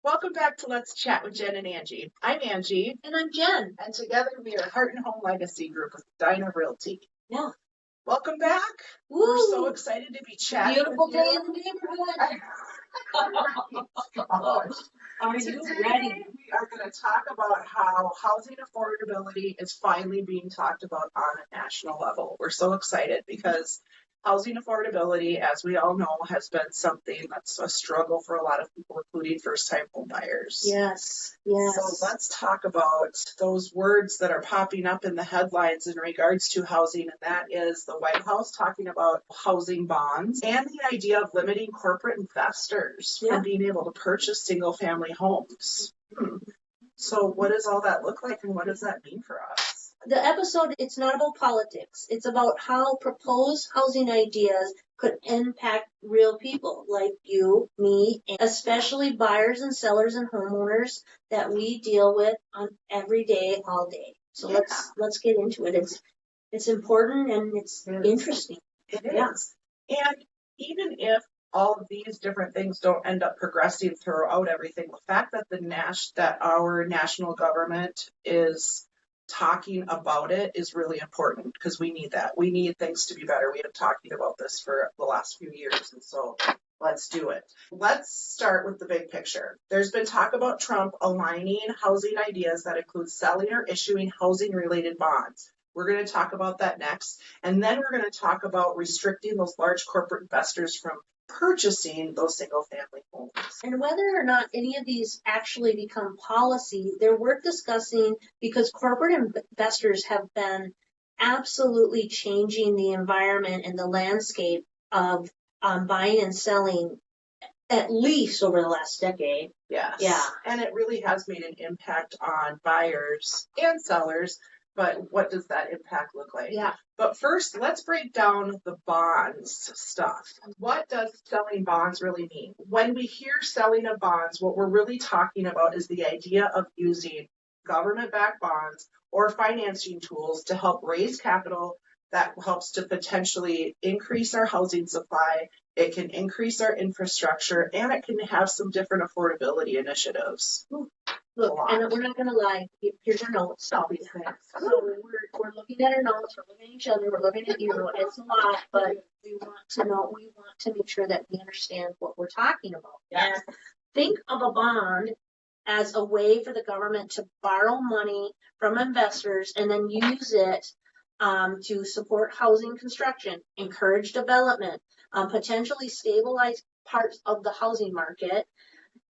Welcome back to Let's Chat with Jen and Angie. I'm Angie. And I'm Jen. And together we are Heart and Home Legacy Group with Edina Realty. Yeah. Welcome back. Woo. We're so excited to be chatting. Beautiful with day you. in the neighborhood. Are you Today, ready? We are going to talk about how housing affordability is finally being talked about on a national level. We're so excited because housing affordability, as we all know, has been something that's a struggle for a lot of people, including first-time home buyers. Yes, yes. So let's talk about those words that are popping up in the headlines in regards to housing, and that is the White House talking about housing bonds and the idea of limiting corporate investors from being able to purchase single-family homes. So what does all that look like, and what does that mean for us? The episode, it's not about politics. It's about how proposed housing ideas could impact real people like you, me, and especially buyers and sellers and homeowners that we deal with on every day, all day. So let's get into it. It's important and it's interesting. It is. And even if all of these different things don't end up progressing throughout everything, the fact that that our national government is talking about it is really important because we need that. We need things to be better. We have been talking about this for the last few years, and so let's do it. Let's start with the big picture. There's been talk about Trump aligning housing ideas that include selling or issuing housing-related bonds. We're going to talk about that next. And then we're going to talk about restricting those large corporate investors from purchasing those single-family homes. And whether or not any of these actually become policy, they're worth discussing because corporate investors have been absolutely changing the environment and the landscape of buying and selling at least over the last decade. Yes. Yeah. And it really has made an impact on buyers and sellers. But what does that impact look like? Yeah. But first, let's break down the bonds stuff. What does selling bonds really mean? When we hear selling of bonds, what we're really talking about is the idea of using government-backed bonds or financing tools to help raise capital that helps to potentially increase our housing supply. It can increase our infrastructure, and it can have some different affordability initiatives. Look, and we're not going to lie. Here's your notes. So we're looking at our notes. We're looking at each other. We're looking at you. It's a lot, but we want to make sure that we understand what we're talking about. Yes. And think of a bond as a way for the government to borrow money from investors and then use it to support housing construction, encourage development, potentially stabilize parts of the housing market.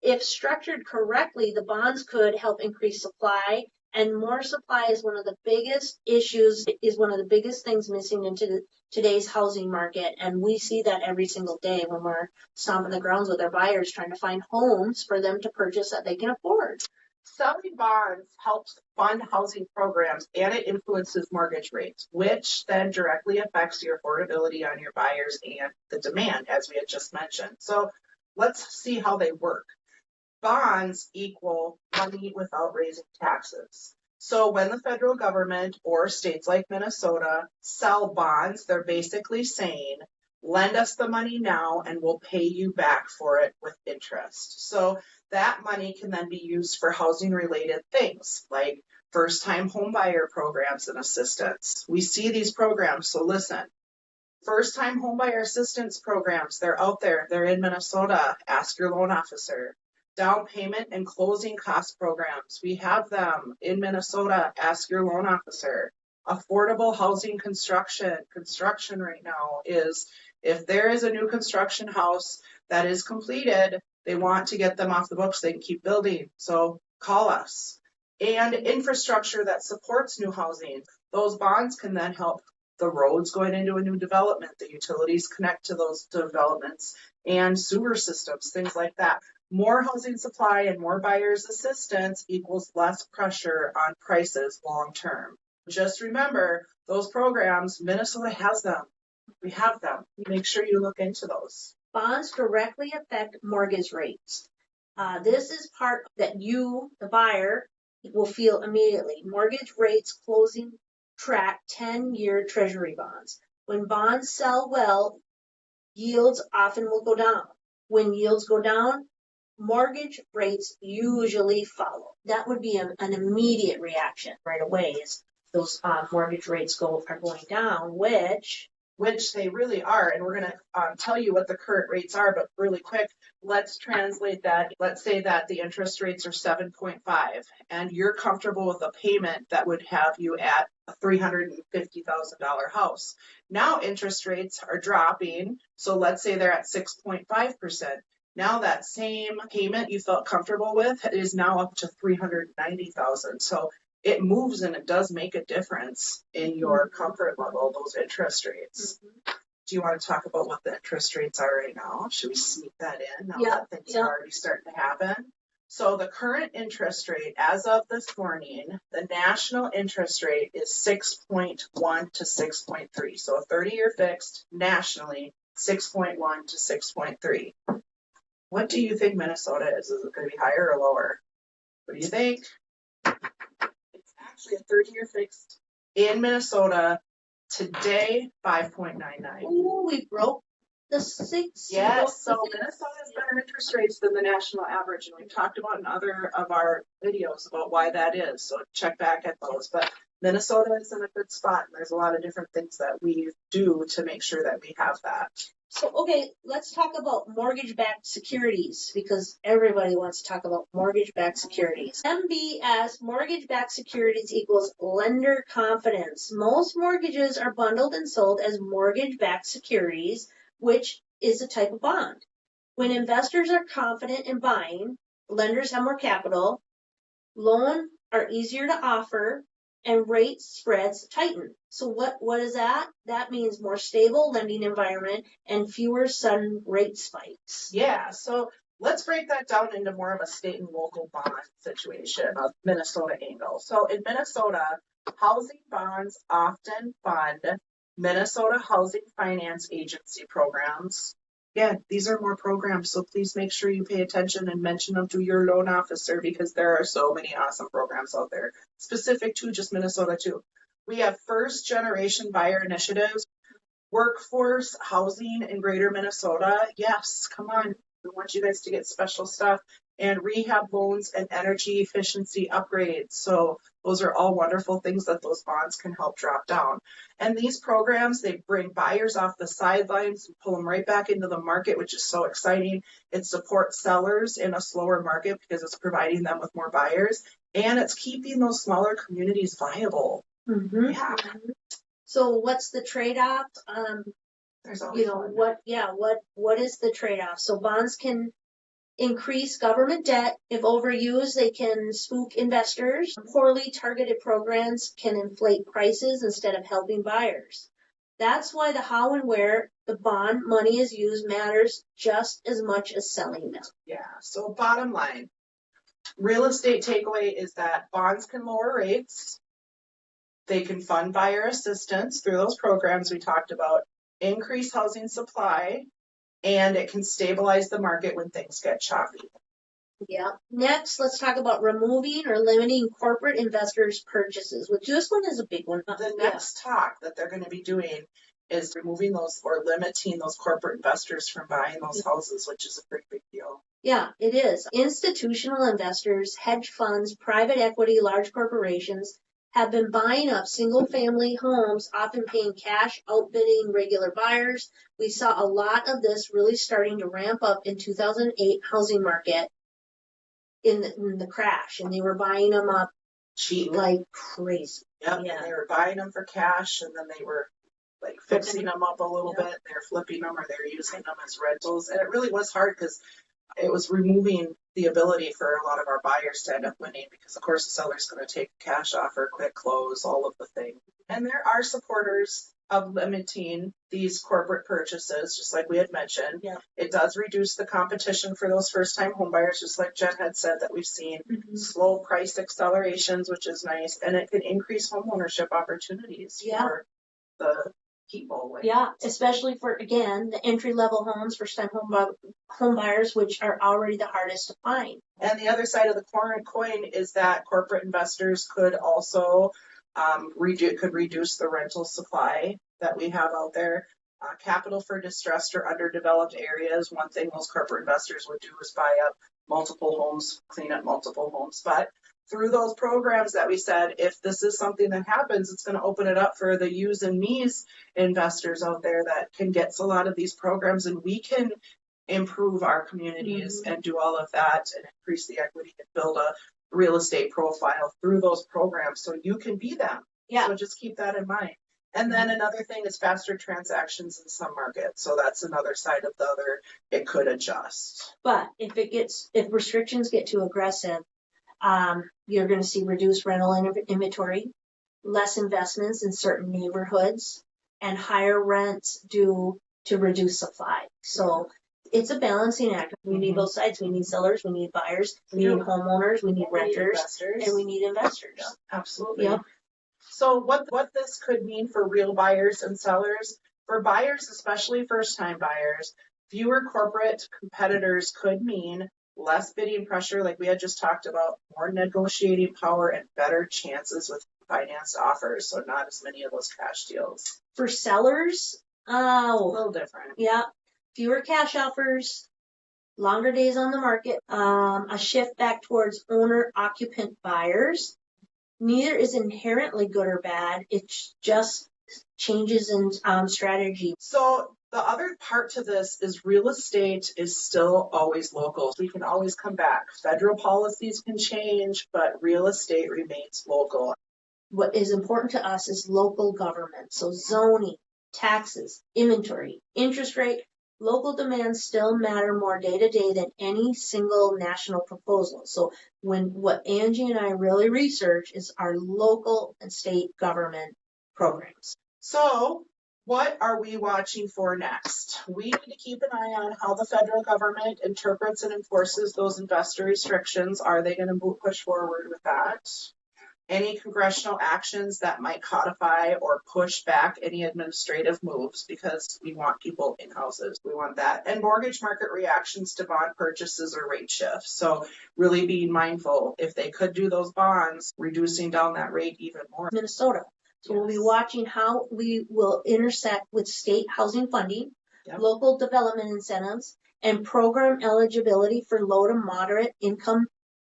If structured correctly, the bonds could help increase supply, and more supply is one of the biggest issues, is one of the biggest things missing into today's housing market. And we see that every single day when we're stomping the grounds with our buyers trying to find homes for them to purchase that they can afford. Selling bonds helps fund housing programs, and it influences mortgage rates, which then directly affects your affordability on your buyers and the demand, as we had just mentioned. So let's see how they work. Bonds equal money without raising taxes. So when the federal government or states like Minnesota sell bonds, they're basically saying, lend us the money now and we'll pay you back for it with interest. So that money can then be used for housing related things like first-time homebuyer programs and assistance. We see these programs, so listen. First-time homebuyer assistance programs, they're out there. They're in Minnesota. Ask your loan officer. Down payment and closing cost programs. We have them in Minnesota. Ask your loan officer. Affordable housing construction. Construction right now is if there is a new construction house that is completed, they want to get them off the books. They can keep building. So call us. And infrastructure that supports new housing. Those bonds can then help the roads going into a new development. The utilities connect to those developments and sewer systems, things like that. More housing supply and more buyers assistance equals less pressure on prices long term. Just remember, those programs, Minnesota has them. We have them. Make sure you look into those. Bonds directly affect mortgage rates. This is part that you, the buyer, will feel immediately. Mortgage rates closing track 10-year treasury bonds. When bonds sell well, yields often will go down. When yields go down, mortgage rates usually follow. That would be an immediate reaction right away is those mortgage rates are going down, which they really are. And we're going to tell you what the current rates are, but really quick, let's translate that. Let's say that the interest rates are 7.5 and you're comfortable with a payment that would have you at a $350,000 house. Now interest rates are dropping. So let's say they're at 6.5%. Now that same payment you felt comfortable with is now up to $390,000. So it moves and it does make a difference in your comfort level, those interest rates. Do you want to talk about what the interest rates are right now? Should we sneak that in now that things are already starting to happen? So the current interest rate as of this morning, the national interest rate is 6.1 to 6.3. So a 30-year fixed nationally, 6.1 to 6.3. What do you think Minnesota is? Is it going to be higher or lower? What do you think? Actually a 30-year fixed in Minnesota today, 5.99. Ooh, we broke the 6. Yes, so Minnesota has better interest rates than the national average, and we've talked about in other of our videos about why that is, so check back at those. But Minnesota is in a good spot, and there's a lot of different things that we do to make sure that we have that. So, okay, let's talk about mortgage-backed securities because everybody wants to talk about mortgage-backed securities. MBS, mortgage-backed securities equals lender confidence. Most mortgages are bundled and sold as mortgage-backed securities, which is a type of bond. When investors are confident in buying, lenders have more capital, loans are easier to offer, and rate spreads tighten. So what is that? That means more stable lending environment and fewer sudden rate spikes. Yeah, so let's break that down into more of a state and local bond situation, a Minnesota angle. So in Minnesota, housing bonds often fund Minnesota Housing Finance Agency programs. Yeah, these are more programs, so please make sure you pay attention and mention them to your loan officer because there are so many awesome programs out there, specific to just Minnesota too. We have first generation buyer initiatives, workforce housing in greater Minnesota. Yes, come on. We want you guys to get special stuff, and rehab loans and energy efficiency upgrades. So those are all wonderful things that those bonds can help drop down. And these programs, they bring buyers off the sidelines and pull them right back into the market, which is so exciting. It supports sellers in a slower market because it's providing them with more buyers, and it's keeping those smaller communities viable. Mm-hmm. Yeah. So what's the trade-off? What is the trade-off? So bonds can increase government debt. If overused, they can spook investors. Poorly targeted programs can inflate prices instead of helping buyers. That's why the how and where the bond money is used matters just as much as selling them. Yeah, so bottom line, real estate takeaway is that bonds can lower rates. They can fund buyer assistance through those programs we talked about, increase housing supply, and it can stabilize the market when things get choppy. Yeah. Next, let's talk about removing or limiting corporate investors' purchases, which this one is a big one. The next talk that they're going to be doing is removing those or limiting those corporate investors from buying those houses, which is a pretty big deal. Yeah, it is. Institutional investors, hedge funds, private equity, large corporations have been buying up single-family homes, often paying cash, outbidding regular buyers. We saw a lot of this really starting to ramp up in 2008 housing market in the crash, and they were buying them up cheap like crazy. Yep, yeah. And they were buying them for cash, and then they were like fixing them up a little bit. They were flipping them, or they were using them as rentals, and it really was hard because it was removing the ability for a lot of our buyers to end up winning because, of course, the seller's going to take a cash offer, quick close, all of the things. And there are supporters of limiting these corporate purchases, just like we had mentioned. Yeah. It does reduce the competition for those first-time home buyers, just like Jen had said that we've seen slow price accelerations, which is nice, and it can increase home ownership opportunities for the people. Yeah, especially for, again, the entry-level homes, first-time home buyers, which are already the hardest to find. And the other side of the coin is that corporate investors could also reduce the rental supply that we have out there. Capital for distressed or underdeveloped areas. One thing those corporate investors would do is buy up multiple homes, clean up multiple homes. But through those programs that we said, if this is something that happens, it's going to open it up for the yous and me's investors out there that can get a lot of these programs, and we can improve our communities and do all of that and increase the equity and build a real estate profile through those programs so you can be them. Yeah. So just keep that in mind. And then another thing is faster transactions in some markets. So that's another side of the other. It could adjust. But if restrictions get too aggressive, you're going to see reduced rental inventory, less investments in certain neighborhoods, and higher rents due to reduced supply. So it's a balancing act. We need both sides. We need sellers, we need buyers, we need homeowners, we need renters, and we need investors. Yep, absolutely. Yep. So what this could mean for real buyers and sellers, for buyers, especially first-time buyers, fewer corporate competitors could mean less bidding pressure, like we had just talked about, more negotiating power, and better chances with financed offers. So not as many of those cash deals. For sellers, A little different. yeah, fewer cash offers, longer days on the market, a shift back towards owner-occupant buyers. Neither is inherently good or bad. It's just changes in strategy. So the other part to this is real estate is still always local. We can always come back. Federal policies can change, but real estate remains local. What is important to us is local government. So zoning, taxes, inventory, interest rate, local demands still matter more day to day than any single national proposal. So what Angie and I really research is our local and state government programs. So what are we watching for next? We need to keep an eye on how the federal government interprets and enforces those investor restrictions. Are they going to push forward with that? Any congressional actions that might codify or push back any administrative moves, because we want people in houses. We want that. And mortgage market reactions to bond purchases or rate shifts. So really being mindful, if they could do those bonds, reducing down that rate even more. Minnesota. So we'll be watching how we will intersect with state housing funding, local development incentives, and program eligibility for low to moderate income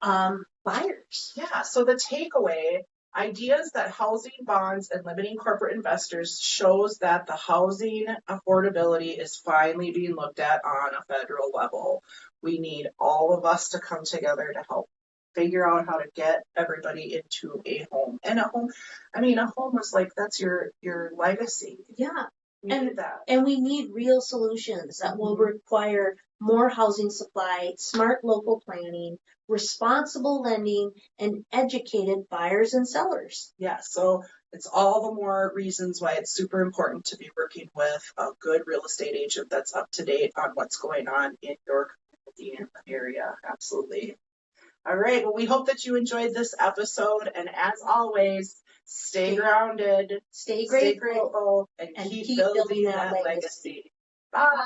buyers. Yeah, so the takeaway, ideas that housing bonds and limiting corporate investors shows that the housing affordability is finally being looked at on a federal level. We need all of us to come together to help figure out how to get everybody into a home. And a home is like, that's your legacy. Yeah. We need that. And we need real solutions that will require more housing supply, smart local planning, responsible lending, and educated buyers and sellers. Yeah, so it's all the more reasons why it's super important to be working with a good real estate agent that's up to date on what's going on in your community and area. Absolutely. All right, well, we hope that you enjoyed this episode, and as always, stay grounded, stay grateful, and keep building that legacy. Bye.